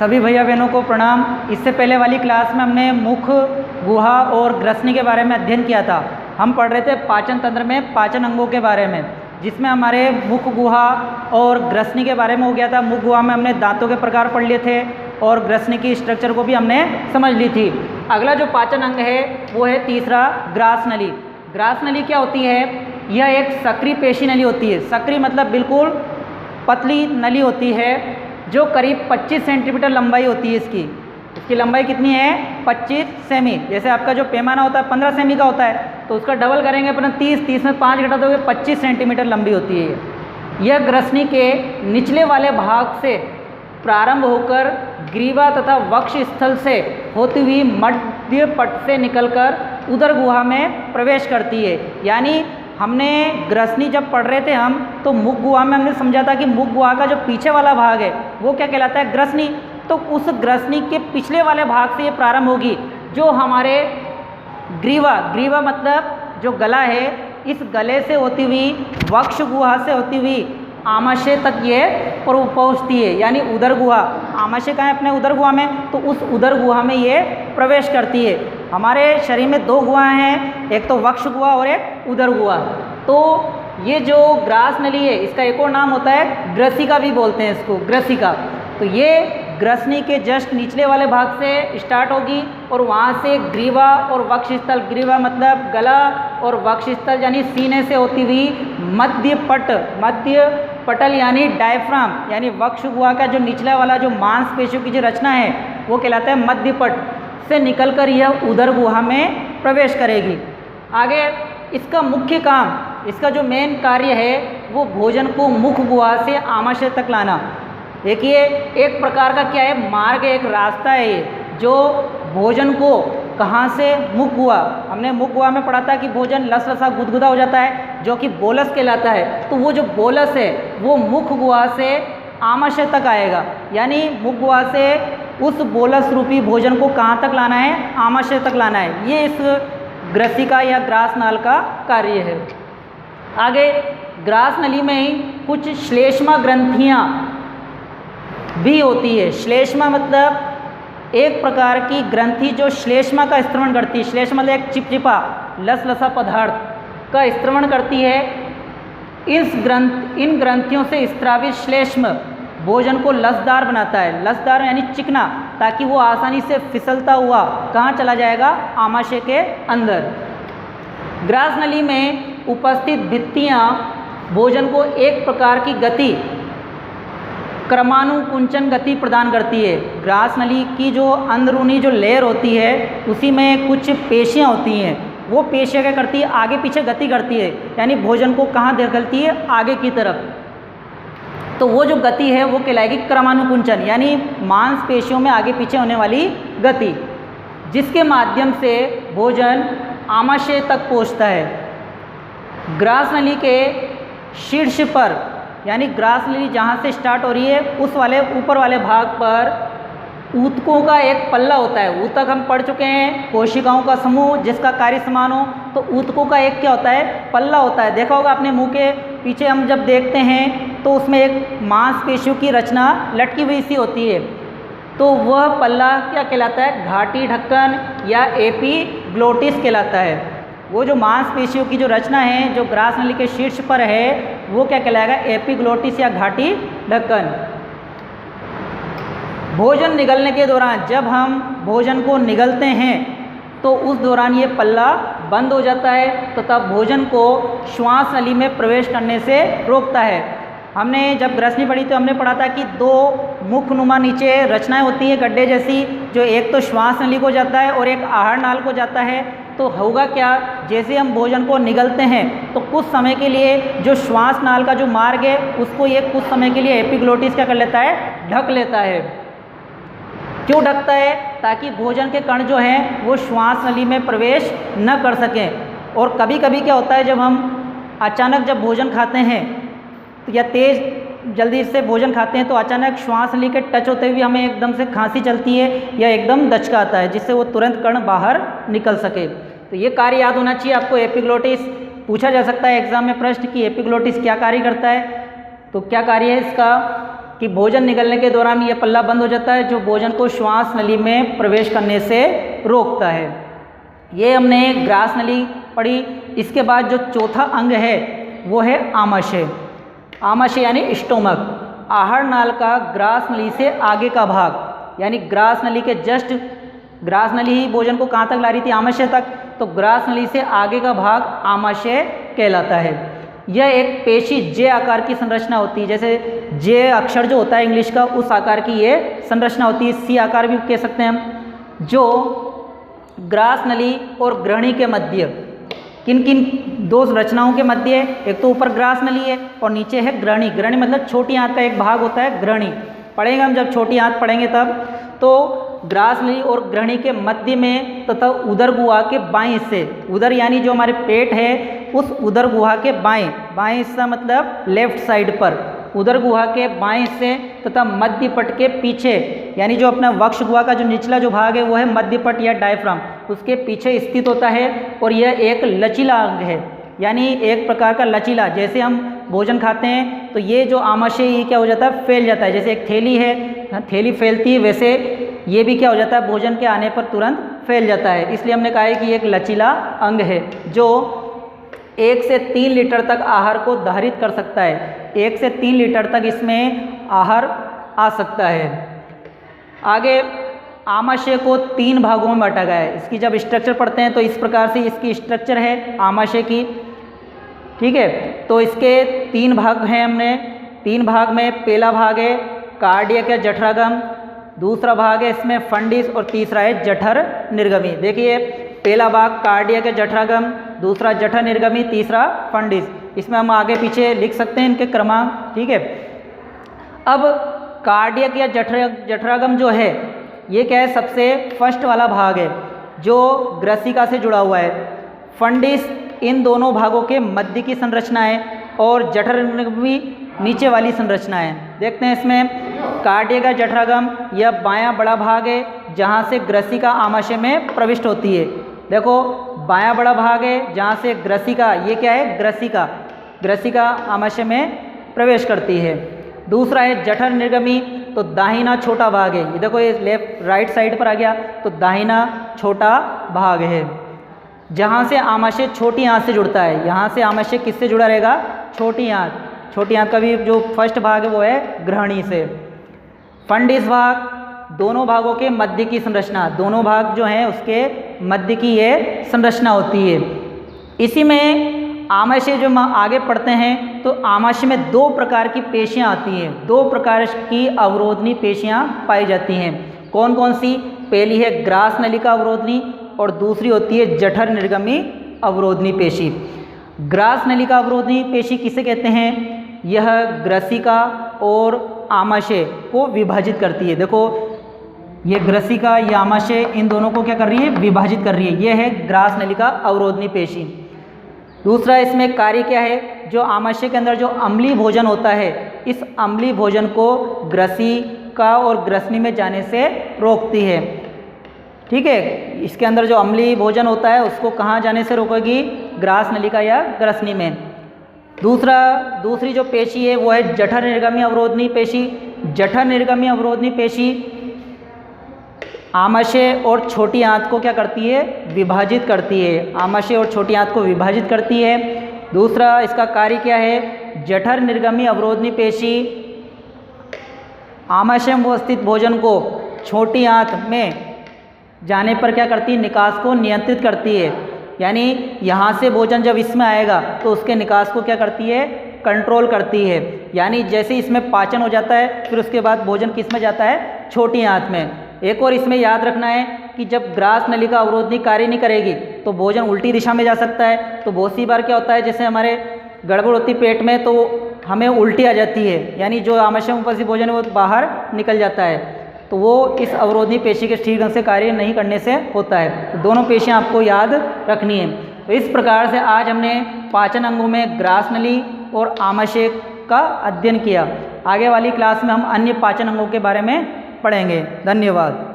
सभी भैया बहनों को प्रणाम। इससे पहले वाली क्लास में हमने मुख, गुहा और ग्रसनी के बारे में अध्ययन किया था। हम पढ़ रहे थे पाचन तंत्र में पाचन अंगों के बारे में, जिसमें हमारे मुख, गुहा और ग्रसनी के बारे में हो गया था। मुख गुहा में हमने दांतों के प्रकार पढ़ लिए थे और ग्रसनी की स्ट्रक्चर को भी हमने समझ ली थी। अगला जो पाचन अंग है वो है तीसरा ग्रास नली। ग्रास नली क्या होती है? यह एक सक्रिय पेशी नली होती है। सक्रिय मतलब बिल्कुल पतली नली होती है जो करीब 25 सेंटीमीटर लंबाई होती है। इसकी लंबाई कितनी है? 25 सेमी। जैसे आपका जो पैमाना होता है 15 सेमी का होता है, तो उसका डबल करेंगे अपन 30 में 5 घटा दोगे 25 सेंटीमीटर लंबी होती है। यह ग्रसनी के निचले वाले भाग से प्रारंभ होकर ग्रीवा तथा वक्ष स्थल से होती हुई मध्य पट से निकलकर उदर गुहा में प्रवेश करती है। यानी हमने ग्रसनी जब पढ़ रहे थे हम, तो मुख गुहा में हमने समझा था कि मुख गुहा का जो पीछे वाला भाग है वो क्या कहलाता है? ग्रसनी। तो उस ग्रसनी के पिछले वाले भाग से ये प्रारंभ होगी, जो हमारे ग्रीवा मतलब जो गला है, इस गले से होती हुई वक्ष गुहा से होती हुई आमाशय तक ये पहुँचती है। यानी उदर गुहा, आमाशय कहाँ है अपने? उदर गुहा में। तो उस उदर गुहा में ये प्रवेश करती है। हमारे शरीर में 2 गुहा हैं, एक तो वक्ष गुहा और एक उदर गुहा। तो ये जो ग्रास नली है, इसका एक और नाम होता है ग्रसिका भी बोलते हैं इसको, ग्रसिका। तो ये ग्रसनी के जस्ट निचले वाले भाग से स्टार्ट होगी और वहाँ से ग्रीवा और वक्ष स्थल, ग्रीवा मतलब गला और वक्ष स्थल यानी सीने से होती हुई मध्य पटल यानी डायफ्राम यानी वक्ष गुहा का जो निचला वाला जो मांसपेशियों की जो रचना है वो कहलाता है मध्य पट से निकलकर यह उदर गुहा में प्रवेश करेगी। आगे इसका मुख्य काम, इसका जो मेन कार्य है वो भोजन को मुख गुहा से आमाशय तक लाना। देखिए एक प्रकार का क्या है? मार्ग, एक रास्ता है ये, जो भोजन को कहाँ से? मुख गुहा। हमने मुख गुहा में पढ़ा था कि भोजन लसलसा गुदगुदा हो जाता है, जो कि बोलस कहलाता है। तो वो जो बोलस है वो मुख गुहा से आमाशय तक आएगा। यानी मुख गुहा से उस बोलस रूपी भोजन को कहाँ तक लाना है? आमाशय तक लाना है। ये इस ग्रसिका या ग्रास नाल का कार्य है। आगे ग्रास नली में ही कुछ श्लेष्मा ग्रंथियाँ भी होती है। श्लेष्मा मतलब एक प्रकार की ग्रंथि जो श्लेष्मा का स्त्रवण करती है। श्लेष्मा मतलब एक चिपचिपा लसलसा पदार्थ का स्त्रवण करती है। इन ग्रंथियों से स्त्रावित श्लेष्म भोजन को लसदार बनाता है। लसदार यानी चिकना, ताकि वो आसानी से फिसलता हुआ कहाँ चला जाएगा? आमाशय के अंदर। ग्रास नली में उपस्थित भित्तियाँ भोजन को एक प्रकार की गति, क्रमानुकुंचन गति प्रदान करती है। ग्रास नली की जो अंदरूनी जो लेयर होती है उसी में कुछ पेशियाँ होती हैं। वो पेशियाँ क्या करती है? आगे पीछे गति करती है, यानी भोजन को कहाँ धकेलती है? आगे की तरफ। तो वो जो गति है वो कहलाएगी क्रमानुकुंचन, यानी मांसपेशियों में आगे पीछे होने वाली गति, जिसके माध्यम से भोजन आमाशय तक पहुँचता है। ग्रास नली के शीर्ष पर, यानी ग्रास नली जहाँ से स्टार्ट हो रही है उस वाले ऊपर वाले भाग पर ऊतकों का एक पल्ला होता है। ऊतक हम पढ़ चुके हैं, कोशिकाओं का समूह जिसका कार्य समान हो। तो ऊतकों का एक क्या होता है? पल्ला होता है। देखा होगा अपने मुंह के पीछे हम जब देखते हैं तो उसमें एक मांसपेशियों की रचना लटकी हुई सी होती है। तो वह पल्ला क्या कहलाता है? घाटी ढक्कन या एपिग्लोटिस कहलाता है। वो जो मांसपेशियों की जो रचना है जो ग्रास नली के शीर्ष पर है वो क्या कहलाएगा? एपिग्लोटिस या घाटी ढक्कन। भोजन निगलने के दौरान जब हम भोजन को निगलते हैं तो उस दौरान ये पल्ला बंद हो जाता है, तो तब भोजन को श्वास नली में प्रवेश करने से रोकता है। हमने जब ग्रसनी पढ़ी तो हमने पढ़ा था कि 2 मुखनुमा नीचे रचनाएं होती हैं गड्ढे जैसी, जो एक तो श्वास नली को जाता है और एक आहार नाल को जाता है। तो होगा क्या? जैसे हम भोजन को निगलते हैं तो कुछ समय के लिए जो श्वास नाल का जो मार्ग है उसको ये कुछ समय के लिए एपिग्लोटिस क्या कर लेता है? ढक लेता है। क्यों ढकता है? ताकि भोजन के कण जो हैं वो श्वास नली में प्रवेश न कर सकें। और कभी कभी क्या होता है, जब हम अचानक जब भोजन खाते हैं या तेज़ जल्दी से भोजन खाते हैं तो अचानक श्वास नली के टच होते हुए हमें एकदम से खांसी चलती है या एकदम दचका आता है, जिससे वो तुरंत कण बाहर निकल सके। तो ये कार्य याद होना चाहिए आपको। एपिग्लोटिस पूछा जा सकता है एग्जाम में प्रश्न कि एपिग्लोटिस क्या कार्य करता है। तो क्या कार्य है इसका? कि भोजन निकलने के दौरान ये पल्ला बंद हो जाता है, जो भोजन को श्वास नली में प्रवेश करने से रोकता है। ये हमने ग्रास नली पढ़ी। इसके बाद जो चौथा अंग है वो है आमाशय। आमाशय यानी स्टोमक, आहार नाल का ग्रास नली से आगे का भाग, यानी ग्रास नली के जस्ट, ग्रास नली ही भोजन को कहाँ तक ला रही थी, आमाशय तक, तो ग्रास नली से आगे का भाग आमाशय कहलाता है। यह एक पेशी जे आकार की संरचना होती है, जैसे जे अक्षर जो होता है इंग्लिश का, उस आकार की ये संरचना होती है, सी आकार भी कह सकते हैं हम, जो ग्रास नली और ग्रहणी के मध्य, किन किन दो रचनाओं के मध्य है, एक तो ऊपर ग्रास नली है और नीचे है ग्रहणी। ग्रहणी मतलब छोटी आंत का एक भाग होता है ग्रहणी, पढ़ेंगे हम जब छोटी आंत पढ़ेंगे तब। तो ग्रास नली और ग्रहणी के मध्य में तथा उदर गुहा के बाएं हिस्से, उदर यानी जो हमारे पेट है, उस उदर गुहा के बाएं हिस्सा मतलब लेफ्ट साइड पर, उदर गुहा के बाएं हिस्से तथा मध्य पट के पीछे, यानी जो अपना वक्ष गुहा का जो निचला जो भाग है वो है मध्य पट या डायफ्राम, उसके पीछे स्थित होता है। और यह एक लचीला अंग है, यानी एक प्रकार का लचीला, जैसे हम भोजन खाते हैं तो ये जो आमाशय ये क्या हो जाता है, फैल जाता है, जैसे एक थैली है, थैली फैलती है, वैसे ये भी क्या हो जाता है, भोजन के आने पर तुरंत फैल जाता है। इसलिए हमने कहा है कि ये एक लचीला अंग है जो 1 से 3 लीटर तक आहार को धारित कर सकता है। 1 से 3 लीटर तक इसमें आहार आ सकता है। आगे आमाशय को 3 भागों में बांटा गया है। इसकी जब स्ट्रक्चर पढ़ते हैं तो इस प्रकार से इसकी स्ट्रक्चर है आमाशय की, ठीक है। तो इसके 3 भाग हैं, हमने 3 भाग में पहला भाग है कार्डियक या जठरागम, दूसरा भाग है इसमें फंडिस और तीसरा है जठर निर्गमी। देखिए पहला भाग कार्डियक या जठरागम, दूसरा जठर निर्गमी, तीसरा फंडिस। इसमें हम आगे पीछे लिख सकते हैं इनके क्रमांक, ठीक है। अब कार्डियक या जठरागम जो है ये क्या है, सबसे फर्स्ट वाला भाग है जो ग्रसिका से जुड़ा हुआ है। फंडिस इन दोनों भागों के मध्य की संरचना है और जठर निर्गमी नीचे वाली संरचना है। देखते हैं इसमें कार्डियक या जठरागम, यह बायां बड़ा भाग है जहां से ग्रसिका आमाशय में प्रविष्ट होती है। देखो बायां बड़ा भाग है जहां से ग्रसिका, ये क्या है, ग्रसिका आमाशय में प्रवेश करती है। दूसरा है जठर निर्गमी, तो दाहिना छोटा भाग है, ये देखो ये लेफ्ट राइट साइड पर आ गया, तो दाहिना छोटा भाग है जहाँ से आमाशय छोटी आंत से जुड़ता है। यहाँ से आमाशय किससे जुड़ा रहेगा, छोटी आंत। छोटी आंत का भी जो फर्स्ट भाग है वो है ग्रहणी से। फंडिस भाग, दोनों भागों के मध्य की संरचना, दोनों भाग जो हैं उसके मध्य की ये संरचना होती है। इसी में आमाशय जो हम आगे पढ़ते हैं तो आमाशय में 2 प्रकार की पेशियां आती हैं, 2 प्रकार की अवरोधनी पेशियां पाई जाती हैं। कौन कौन सी, पहली है ग्रास नलिका अवरोधनी और दूसरी होती है जठर निर्गमी अवरोधनी पेशी। ग्रास नलिका अवरोधनी पेशी किसे कहते हैं, यह ग्रसिका और आमाशय को विभाजित करती है। देखो ये ग्रसिका, ये आमाशय, इन दोनों को क्या कर रही है, विभाजित कर रही है। ये है ग्रास नलिका अवरोधनी पेशी। दूसरा इसमें कार्य क्या है, जो आमाशय के अंदर जो अम्लीय भोजन होता है, इस अम्लीय भोजन को ग्रसिका और ग्रसनी में जाने से रोकती है, ठीक है। इसके अंदर जो अम्लीय भोजन होता है उसको कहाँ जाने से रोकेगी, ग्रास नलिका या ग्रसनी में। दूसरी जो पेशी है वो है जठर निर्गमी अवरोधनी पेशी। जठर निर्गमी अवरोधनी पेशी आमाशय और छोटी आंत को क्या करती है, विभाजित करती है, आमाशय और छोटी आंत को विभाजित करती है। दूसरा इसका कार्य क्या है, जठर निर्गमी अवरोधनी पेशी आमाशय में अवस्थित भोजन को छोटी आंत में जाने पर क्या करती है, निकास को नियंत्रित करती है। यानी यहाँ से भोजन जब इसमें आएगा तो उसके निकास को क्या करती है, कंट्रोल करती है। यानी जैसे इसमें पाचन हो जाता है फिर उसके बाद भोजन किस में जाता है, छोटी आंत में। एक और इसमें याद रखना है कि जब ग्रास नलिका अवरोधनी कार्य नहीं करेगी तो भोजन उल्टी दिशा में जा सकता है। तो बहुत सी बार क्या होता है, जैसे हमारे गड़बड़ होती पेट में तो हमें उल्टी आ जाती है, यानी जो आमाशय में उपस्थित भोजन है वो बाहर निकल जाता है, तो वो इस अवरोधनी पेशी के ठीक ढंग से कार्य नहीं करने से होता है। तो दोनों पेशियाँ आपको याद रखनी है। तो इस प्रकार से आज हमने पाचन अंगों में ग्रास नली और आमाशय का अध्ययन किया। आगे वाली क्लास में हम अन्य पाचन अंगों के बारे में पढ़ेंगे। धन्यवाद।